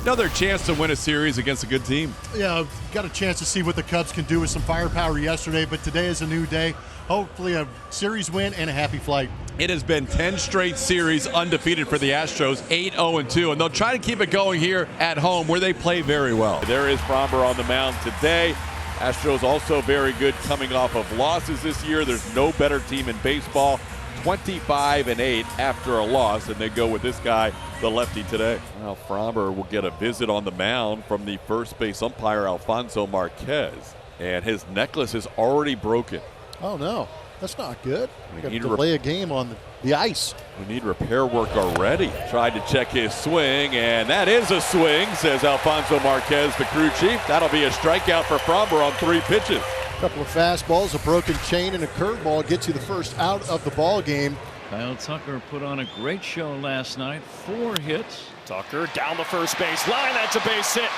Another chance to win a series against a good team. Yeah, got a chance to see what the Cubs can do with some firepower yesterday, but today is a new day. Hopefully a series win and a happy flight. It has been 10 straight series undefeated for the Astros, 8-0-2, and they'll try to keep it going here at home where they play very well. There is Framber on the mound today. Astros also very good coming off of losses this year. There's no better team in baseball. 25-8 after a loss, and they go with this guy, the lefty, today. Now Framber will get a visit on the mound from the first base umpire, Alfonso Marquez, and his necklace is already broken. Oh no, that's not good. We Got to need to delay a game on the ice. We need repair work already. Tried to check his swing, and that is a swing, says Alfonso Marquez, the crew chief. That'll be a strikeout for Framber on 3 pitches. A couple of fastballs, a broken chain, and a curveball gets you the first out of the ball game. Kyle Tucker put on a great show last night. 4 hits. Tucker down the first base line. That's a base hit.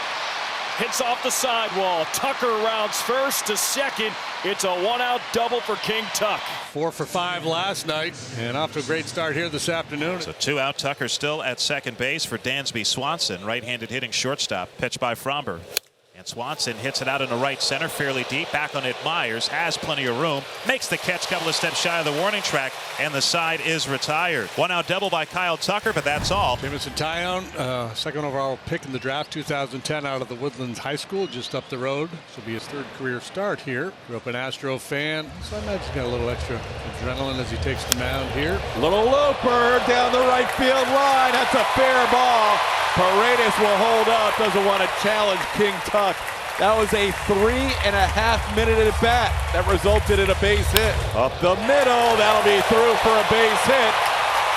Hits off the sidewall. Tucker rounds first to second. It's a 1-out double for King Tuck. 4 for 5 last night, and off to a great start here this afternoon. So 2 out. Tucker still at second base for Dansby Swanson, right-handed hitting shortstop. Pitch by Framber. And Swanson hits it out into right center, fairly deep. Back on it, Myers has plenty of room. Makes the catch, couple of steps shy of the warning track, and the side is retired. 1-out double by Kyle Tucker, but that's all. Jameson Taillon, second overall pick in the draft, 2010, out of the Woodlands High School, just up the road. This will be his 3rd career start here. Grew up an Astro fan, so I imagine he's got a little extra adrenaline as he takes the mound here. Little looper down the right field line. That's a fair ball. Paredes will hold up, doesn't want to challenge King Tuck. That was a 3.5-minute at bat that resulted in a base hit. Up the middle, that'll be through for a base hit.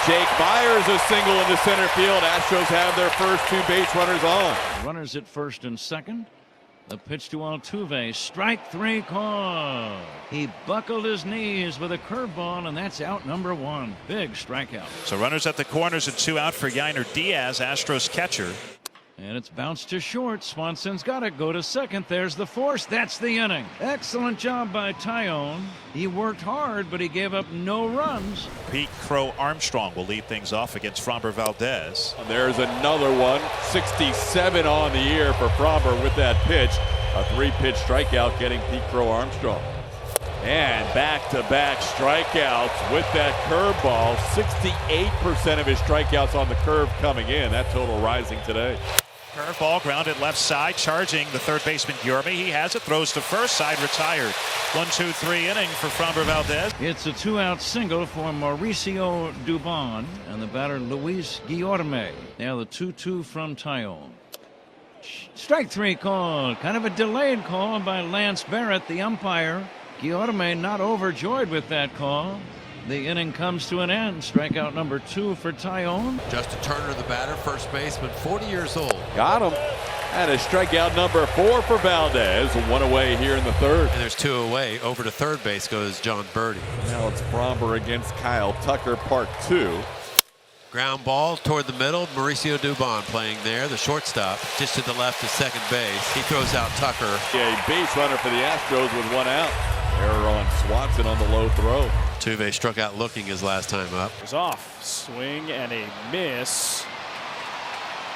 Jake Myers a single into center field. Astros have their first 2 base runners on. Runners at first and second. The pitch to Altuve. Strike 3 call. He buckled his knees with a curveball, and that's out number 1. Big strikeout. So runners at the corners and 2 out for Yainer Diaz, Astros catcher. And it's bounced to short. Swanson's got it. Go to second. There's the force. That's the inning. Excellent job by Taillon. He worked hard, but he gave up no runs. Pete Crow Armstrong will lead things off against Framber Valdez. There's another one. 67 on the year for Framber with that pitch. A 3-pitch strikeout getting Pete Crow Armstrong. And back-to-back strikeouts with that curveball. 68% of his strikeouts on the curve coming in. That total rising today. Curveball grounded left side, charging the third baseman Yorme. He has it, throws to first, side retired. 1-2-3 inning for Framber Valdez. It's a 2-out single for Mauricio Dubon and the batter Luis Guillorme. Now the 2-2 from Taillon. Strike 3 call. Kind of a delayed call by Lance Barrett, the umpire. Guillorme not overjoyed with that call. The inning comes to an end. Strikeout number 2 for Taillon. Justin Turner, the batter, first baseman, 40 years old. Got him. And a strikeout number 4 for Valdez. 1 away here in the 3rd. And there's 2 away. Over to third base goes John Birdie. Now it's Framber against Kyle Tucker, part 2. Ground ball toward the middle. Mauricio Dubon playing there, the shortstop, just to the left of second base. He throws out Tucker. A base runner for the Astros with 1 out. Error on Swanson on the low throw. Altuve struck out looking his last time up. It's off. Swing and a miss.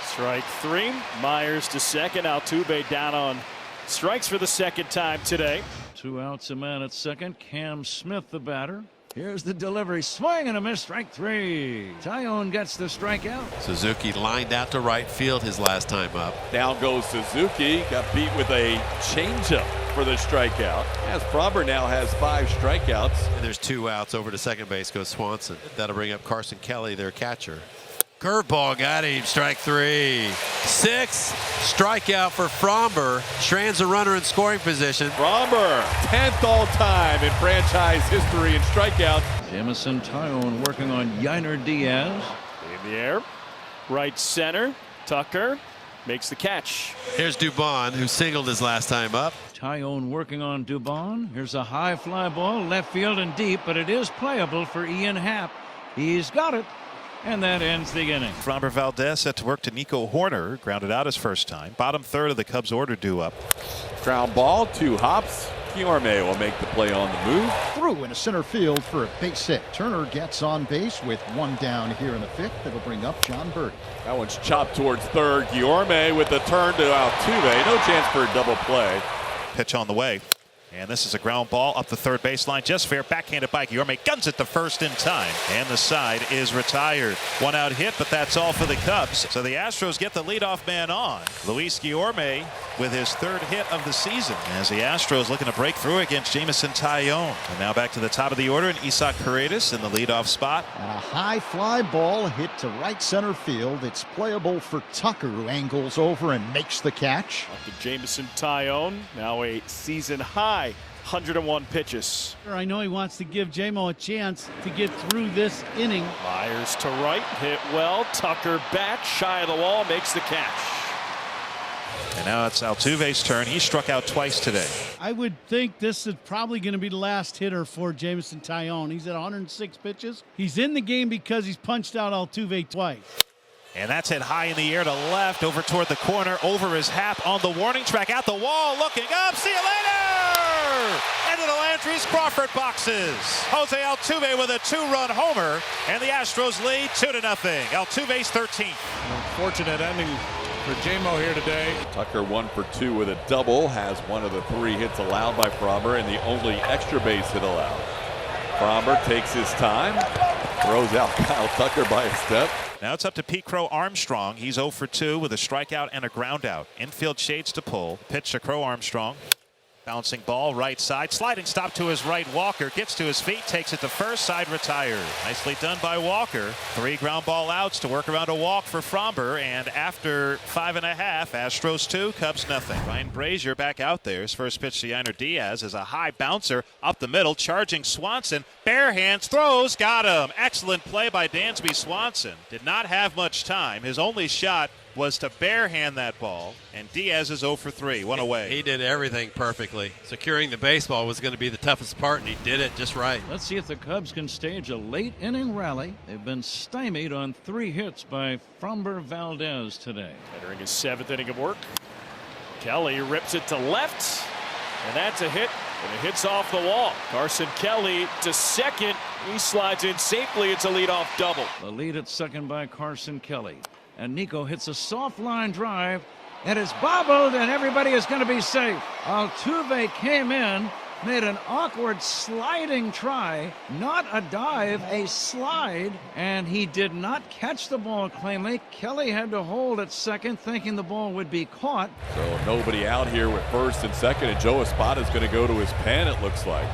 Strike 3. Myers to second. Altuve down on strikes for the 2nd time today. 2 outs, a man at second. Cam Smith, the batter. Here's the delivery. Swing and a miss. Strike 3. Taillon gets the strikeout. Suzuki lined out to right field his last time up. Down goes Suzuki. Got beat with a changeup for the strikeout. As Framber now has 5 strikeouts. And there's 2 outs. Over to second base goes Swanson. That'll bring up Carson Kelly, their catcher. Curveball got him. Strike 3. 6 strikeout for Framber. Strand's a runner in scoring position. Framber, 10th all time in franchise history in strikeouts. Jameson Taillon working on Yainer Diaz. In the air. Right center. Tucker makes the catch. Here's Dubon, who singled his last time up. Taillon working on Dubon. Here's a high fly ball, left field and deep, but it is playable for Ian Happ. He's got it. And that ends the inning. Framber Valdez set to work to Nico Horner, grounded out his first time. Bottom third of the Cubs order due up. Ground ball, 2 hops. Guillorme will make the play on the move. Through into center field for a base hit. Turner gets on base with one down here in the fifth. That'll bring up John Birdie. That one's chopped towards third. Guillorme with the turn to Altuve. No chance for a double play. Pitch on the way. And this is a ground ball up the third baseline, just fair, backhanded by Guillorme, guns it to first in time, and the side is retired. One out hit, but that's all for the Cubs. So the Astros get the leadoff man on. Luis Guillorme with his third hit of the season, as the Astros looking to break through against Jameson Taillon. And now back to the top of the order, and Isaac Paredes in the leadoff spot. And a high fly ball hit to right center field. It's playable for Tucker, who angles over and makes the catch. Up to Jameson Taillon, now a season high 101 pitches. I know he wants to give J-Mo a chance to get through this inning. Myers to right, hit well. Tucker back, shy of the wall, makes the catch. And now it's Altuve's turn. He struck out twice today. I would think this is probably going to be the last hitter for Jameson Taillon. He's at 106 pitches. He's in the game because he's punched out Altuve twice. And that's hit high in the air to left, over toward the corner, over his hat on the warning track, at the wall, looking up. See you later! Into the Landry's Crawford boxes. Jose Altuve with a two-run homer, and the Astros lead 2-0. Altuve's 13th. Unfortunate ending for J-Mo here today. Tucker 1 for 2 with a double, has one of the 3 hits allowed by Fromber and the only extra base hit allowed. Fromber takes his time, throws out Kyle Tucker by a step. Now it's up to Pete Crow Armstrong. He's 0 for 2 with a strikeout and a ground out. Infield shades to pull. Pitch to Crow Armstrong. Bouncing ball right side. Sliding stop to his right. Walker gets to his feet. Takes it to first. Side retired. Nicely done by Walker. 3 ground ball outs to work around a walk for Fromber. And after 5.5, Astros 2, Cubs nothing. Ryan Brazier back out there. His first pitch to Yainer Diaz is a high bouncer up the middle. Charging Swanson. Bare hands. Throws. Got him. Excellent play by Dansby Swanson. Did not have much time. His only shot was to barehand that ball, and Diaz is 0 for 3, one away. He did everything perfectly. Securing the baseball was going to be the toughest part, and he did it just right. Let's see if the Cubs can stage a late inning rally. They've been stymied on 3 hits by Fromber Valdez today. Entering his 7th inning of work. Kelly rips it to left, and that's a hit, and it hits off the wall. Carson Kelly to second. He slides in safely. It's a leadoff double. The lead at second by Carson Kelly. And Nico hits a soft line drive. It is bobbled, and everybody is going to be safe. Altuve came in, made an awkward sliding try, not a dive, a slide, and he did not catch the ball cleanly. Kelly had to hold at second, thinking the ball would be caught. So nobody out here with first and second, and Joe Espada is going to go to his pen, it looks like.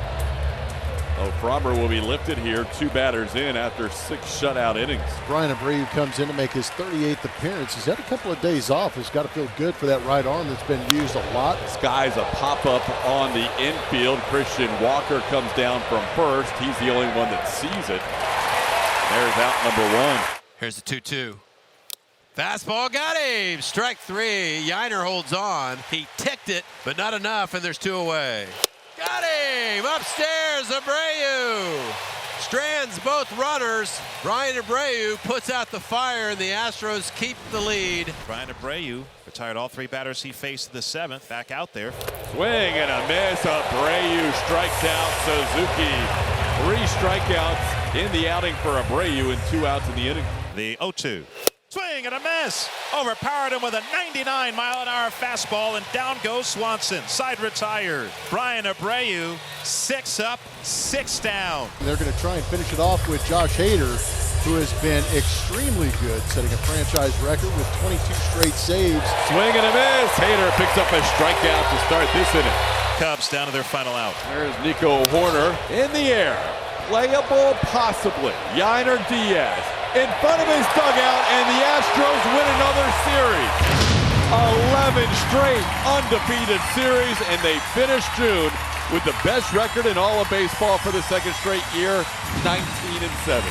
Oh, Fromber will be lifted here, 2 batters in after 6 shutout innings. Bryan Abreu comes in to make his 38th appearance. He's had a couple of days off. He's got to feel good for that right arm that's been used a lot. This guy's a pop-up on the infield. Christian Walker comes down from first. He's the only one that sees it. There's out number 1. Here's the 2-2. Fastball got him. Strike 3. Yainer holds on. He ticked it, but not enough, and there's 2 away. Got him! Upstairs, Abreu! Strands both runners. Bryan Abreu puts out the fire, and the Astros keep the lead. Bryan Abreu retired all 3 batters he faced in the 7th. Back out there. Swing and a miss. Abreu strikes out Suzuki. 3 strikeouts in the outing for Abreu and 2 outs in the inning. The 0-2. Swing and a miss. Overpowered him with a 99-mile-an-hour fastball, and down goes Swanson. Side retired. Bryan Abreu, 6 up, 6 down. They're going to try and finish it off with Josh Hader, who has been extremely good, setting a franchise record with 22 straight saves. Swing and a miss. Hader picks up a strikeout to start this inning. Cubs down to their final out. There's Nico Horner in the air. Playable possibly. Yainer Diaz in front of his dugout, and the Astros win another series. 11 straight undefeated series, and they finish June with the best record in all of baseball for the 2nd straight year, 19-7.